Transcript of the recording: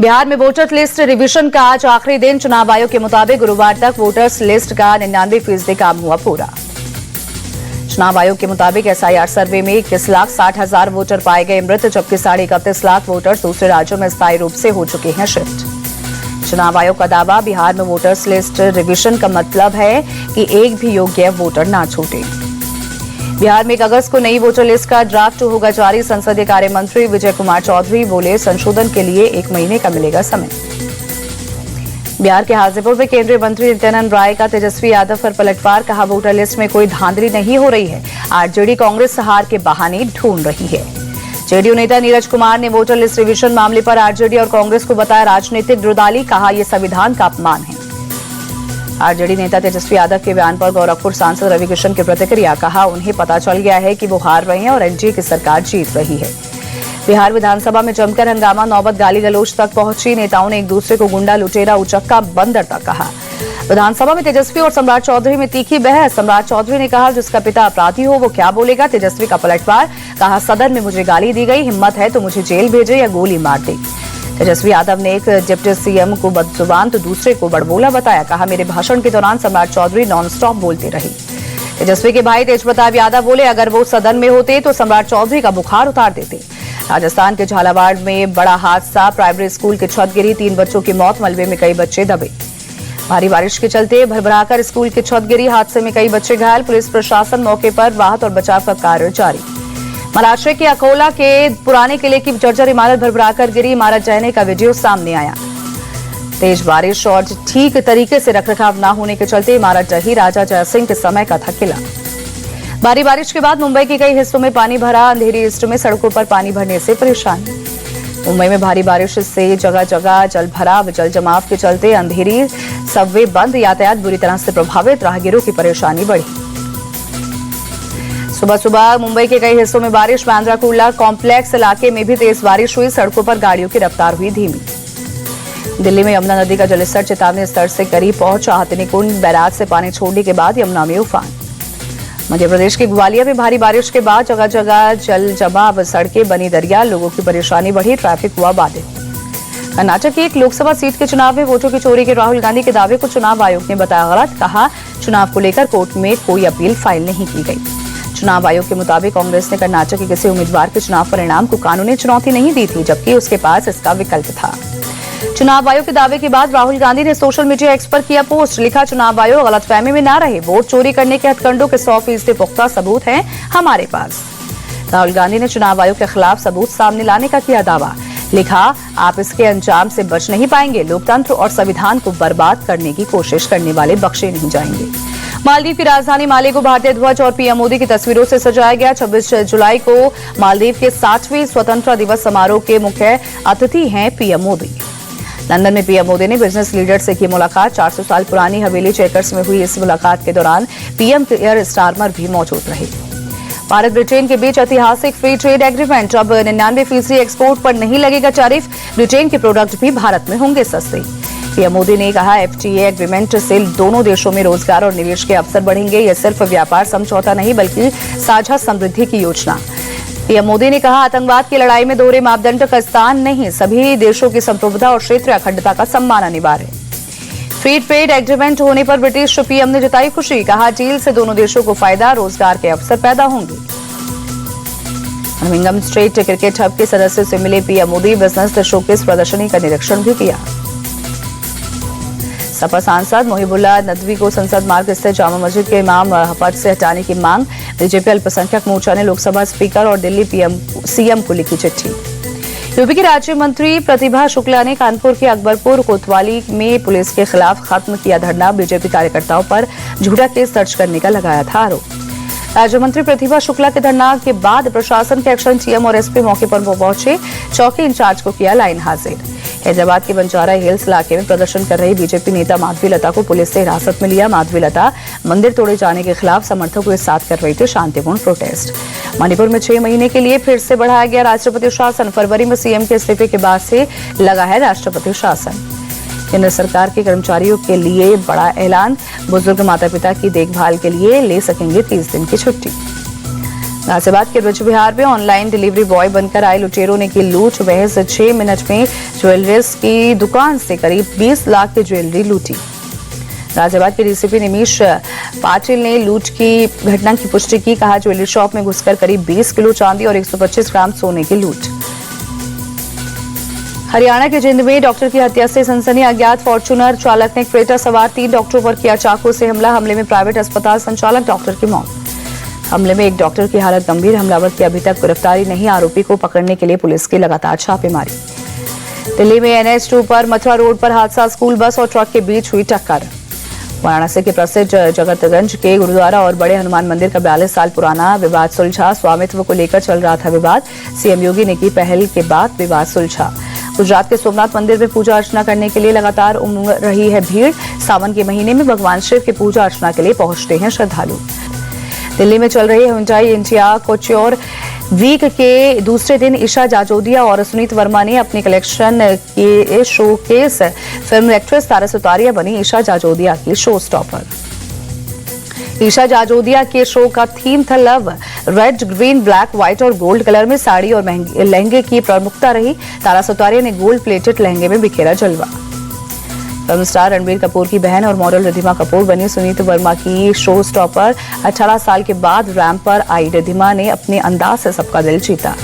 बिहार में voter list revision का आज आखिरी दिन। चुनाव आयोग के मुताबिक गुरुवार तक वोटर्स लिस्ट का 99% काम हुआ पूरा। चुनाव आयोग के मुताबिक एसआईआर सर्वे में 21,60,000 वोटर पाए गए मृत, जबकि 31.5 लाख वोटर्स दूसरे राज्यों में स्थायी रूप से हो चुके हैं शिफ्ट। चुनाव आयोग का दावा, बिहार में वोटर्स लिस्ट रिवीजन का मतलब है कि एक भी योग्य वोटर ना छूटे। बिहार में 1 अगस्त को नई वोटर लिस्ट का ड्राफ्ट होगा जारी। संसदीय कार्य मंत्री विजय कुमार चौधरी बोले, संशोधन के लिए 1 महीने का मिलेगा समय। बिहार के हाजीपुर में केंद्रीय मंत्री नित्यानंद राय का तेजस्वी यादव पर पलटवार, कहा वोटर लिस्ट में कोई धांधली नहीं हो रही है, आरजेडी कांग्रेस हार के बहाने ढूंढ रही है। जेडीयू नेता नीरज कुमार ने वोटर लिस्ट रिवीजन मामले पर आरजेडी और कांग्रेस को बताया राजनीतिक दुर्दाली, कहा यह संविधान का अपमान है। आरजेडी नेता तेजस्वी यादव के बयान पर गोरखपुर सांसद रविकिशन की प्रतिक्रिया, कहा उन्हें पता चल गया है कि वो हार रहे हैं और एनडीए की सरकार जीत रही है। बिहार विधानसभा में जमकर हंगामा, नौबत गाली गलौज तक पहुंची। नेताओं ने एक दूसरे को गुंडा, लुटेरा, उचक्का, बंदर तक कहा। विधानसभा में तेजस्वी और सम्राट चौधरी में तीखी बहस। सम्राट चौधरी ने कहा जिसका पिता अपराधी हो वो क्या बोलेगा। तेजस्वी का पलटवार, कहा सदन में मुझे गाली दी गई, हिम्मत है तो मुझे जेल भेजे या गोली मार दे। तेजस्वी यादव ने एक डिप्टी सीएम को बदजुबान तो दूसरे को बड़बोला बताया, कहा मेरे भाषण के दौरान सम्राट चौधरी नॉनस्टॉप बोलते रहे। तेजस्वी के भाई तेजप्रताप यादव बोले, अगर वो सदन में होते तो सम्राट चौधरी का बुखार उतार देते। राजस्थान के झालावाड़ में बड़ा हादसा, प्राइमरी स्कूल की छत गिरी, 3 बच्चों की मौत, मलबे में कई बच्चे दबे। भारी बारिश के चलते भरभराकर स्कूल की छत गिरी, हादसे में कई बच्चे घायल। पुलिस प्रशासन मौके पर राहत और बचाव का कार्य जारी। महाराष्ट्र के अकोला के पुराने किले की जर्जर इमारत भरभराकर गिरी, इमारत ढहने का वीडियो सामने आया। तेज बारिश और ठीक तरीके से रखरखाव न होने के चलते इमारत ढही, राजा जयसिंह के समय का था किला। भारी बारिश के बाद मुंबई के कई हिस्सों में पानी भरा, अंधेरी ईस्ट में सड़कों पर पानी भरने से परेशानी। मुंबई में भारी बारिश से जगह जगह जल भराव, जल जमाव के चलते अंधेरी सबवे बंद, यातायात बुरी तरह से प्रभावित, राहगीरों की परेशानी बढ़ी। सुबह सुबह मुंबई के कई हिस्सों में बारिश, बांद्रा कुर्ला कॉम्प्लेक्स इलाके में भी तेज बारिश हुई, सड़कों पर गाड़ियों की रफ्तार हुई धीमी। दिल्ली में यमुना नदी का जलस्तर चेतावनी स्तर से करीब पहुंचा, हथिनीकुंड बैराज से पानी छोड़ने के बाद यमुना में उफान। मध्य प्रदेश के ग्वालियर में भारी बारिश के बाद जगह जगह जल जमाव, सड़कें बनी दरिया, लोगों की परेशानी बढ़ी, ट्रैफिक हुआ बाधित। कर्नाटक की एक लोकसभा सीट के चुनाव में वोटों की चोरी के राहुल गांधी के दावे को चुनाव आयोग ने बताया गलत, कहा चुनाव को लेकर कोर्ट में कोई अपील फाइल नहीं की गई। चुनाव आयोग के मुताबिक कांग्रेस ने कर्नाटक के किसी उम्मीदवार के चुनाव परिणाम को कानूनी चुनौती नहीं दी थी, जबकि उसके पास इसका विकल्प था। चुनाव आयोग के दावे के बाद राहुल गांधी ने सोशल मीडिया एक्स पर किया पोस्ट, लिखा चुनाव आयोग गलतफहमी में ना रहे, वोट चोरी करने के हथकंडों के 100% पुख्ता सबूत हैं हमारे पास। राहुल गांधी ने चुनाव आयोग के खिलाफ सबूत सामने लाने का किया दावा, लिखा आप इसके अंजाम से बच नहीं पाएंगे, लोकतंत्र और संविधान को बर्बाद करने की कोशिश करने वाले बख्शे नहीं जाएंगे। मालदीव की राजधानी माले को भारतीय ध्वज और पीएम मोदी की तस्वीरों से सजाया गया। 26 जुलाई को मालदीव के 60वें स्वतंत्रता दिवस समारोह के मुख्य अतिथि हैं पीएम मोदी। लंदन में पीएम मोदी ने बिजनेस लीडर से की मुलाकात। 400 साल पुरानी हवेली चेकर्स में हुई इस मुलाकात के दौरान पीएम के एयर स्टारमर भी मौजूद रहे। भारत ब्रिटेन के बीच ऐतिहासिक फ्री ट्रेड एग्रीमेंट, अब 99% एक्सपोर्ट पर नहीं लगेगा टैरिफ, ब्रिटेन के प्रोडक्ट भी भारत में होंगे सस्ते। पीएम मोदी ने कहा एफटीए एग्रीमेंट से दोनों देशों में रोजगार और निवेश के अवसर बढ़ेंगे, यह सिर्फ व्यापार समझौता नहीं बल्कि साझा समृद्धि की योजना। पीएम मोदी ने कहा आतंकवाद की लड़ाई में दोहरे मापदंड का स्थान नहीं, सभी देशों की संप्रभुता और क्षेत्रीय अखंडता का सम्मान अनिवार्य है। फ्री ट्रेड एग्रीमेंट होने पर ब्रिटिश पीएम ने जताई खुशी, कहा डील से दोनों देशों को फायदा, रोजगार के अवसर पैदा होंगे। बर्मिंघम स्ट्रीट क्रिकेट हब के सदस्यों से मिले पीएम मोदी, बिजनेस शोकेस प्रदर्शनी का निरीक्षण भी किया। सपा सांसद मोहिबुल्लाह नदवी को संसद मार्ग स्थित जामा मस्जिद के इमाम पद से हटाने की मांग। बीजेपी अल्पसंख्यक मोर्चा ने लोकसभा स्पीकर और दिल्ली सीएम को लिखी चिट्ठी। यूपी की राज्य मंत्री प्रतिभा शुक्ला ने कानपुर के अकबरपुर कोतवाली में पुलिस के खिलाफ खत्म किया धरना, बीजेपी कार्यकर्ताओं पर झूठा केस दर्ज करने का लगाया था आरोप। राज्य मंत्री प्रतिभा शुक्ला के धरना के बाद प्रशासन के एक्शन टीएम और एसपी मौके पर पहुंचे, चौकी इंचार्ज को किया लाइन हाजिर। हैदराबाद के बंजारा हिल्स इलाके में प्रदर्शन कर रही बीजेपी नेता माधवी लता को पुलिस से हिरासत में लिया। माधवी लता मंदिर तोड़े जाने के खिलाफ समर्थकों के साथ कर रही थी शांतिपूर्ण प्रोटेस्ट। मणिपुर में 6 महीने के लिए फिर से बढ़ाया गया राष्ट्रपति शासन, फरवरी में सीएम के इस्तीफे के बाद से लगा है राष्ट्रपति शासन। केंद्र सरकार के कर्मचारियों के लिए बड़ा ऐलान, बुजुर्ग माता पिता की देखभाल के लिए ले सकेंगे 30 दिन की छुट्टी। गाजियाबाद के ब्रज विहार में ऑनलाइन डिलीवरी बॉय बनकर आए लुटेरों ने की लूट। महज 6 मिनट में ज्वेलर्स की दुकान से करीब 20 लाख की ज्वेलरी लूटी। गाजियाबाद के डीसीपी निमिष पाटिल ने लूट की घटना की पुष्टि की। कहा, ज्वेलरी शॉप में घुसकर करीब 20 किलो चांदी और 125 ग्राम सोने की लूट। हरियाणा के जिंद में डॉक्टर की हत्या से सनसनी। अज्ञात फॉर्च्यूनर चालक ने क्रेटा सवार 3 डॉक्टरों पर किया चाकू से हमला। हमले में प्राइवेट अस्पताल संचालक डॉक्टर की मौत। हमले में एक डॉक्टर की हालत गंभीर। हमलावर की अभी तक गिरफ्तारी नहीं। आरोपी को पकड़ने के लिए पुलिस की लगातार छापेमारी। दिल्ली में NH2 पर मथुरा रोड पर हादसा। स्कूल बस और ट्रक के बीच हुई टक्कर। वाराणसी के प्रसिद्ध जगतगंज के गुरुद्वारा और बड़े हनुमान मंदिर का 42 साल पुराना विवाद सुलझा। स्वामित्व को लेकर चल रहा था विवाद। सीएम योगी ने की पहल के बाद विवाद सुलझा। गुजरात के सोमनाथ मंदिर में पूजा अर्चना करने के लिए लगातार उमड़ रही है भीड़। सावन के महीने में भगवान शिव की पूजा अर्चना के लिए पहुंचते हैं श्रद्धालु। दिल्ली में चल रही Hyundai इंडिया कोच्योर वीक के दूसरे दिन ईशा जाजोदिया और सुनीत वर्मा ने अपने कलेक्शन के showcase. Film actress Tara Sutaria बनी ईशा जाजोदिया की शो स्टॉपर। ईशा जाजोदिया के शो का थीम था love. Red, green, black, white और गोल्ड कलर में साड़ी और लहंगे की प्रमुखता रही। तारा सुतारिया ने गोल्ड प्लेटेड लहंगे में बिखेरा जलवा। फिल्म स्टार रणबीर कपूर की बहन और मॉडल रिद्धिमा कपूर बनी सुनीत वर्मा की शो स्टॉपर। 18 साल के बाद रैंप पर आई रिद्धिमा ने अपने अंदाज से सबका दिल जीता।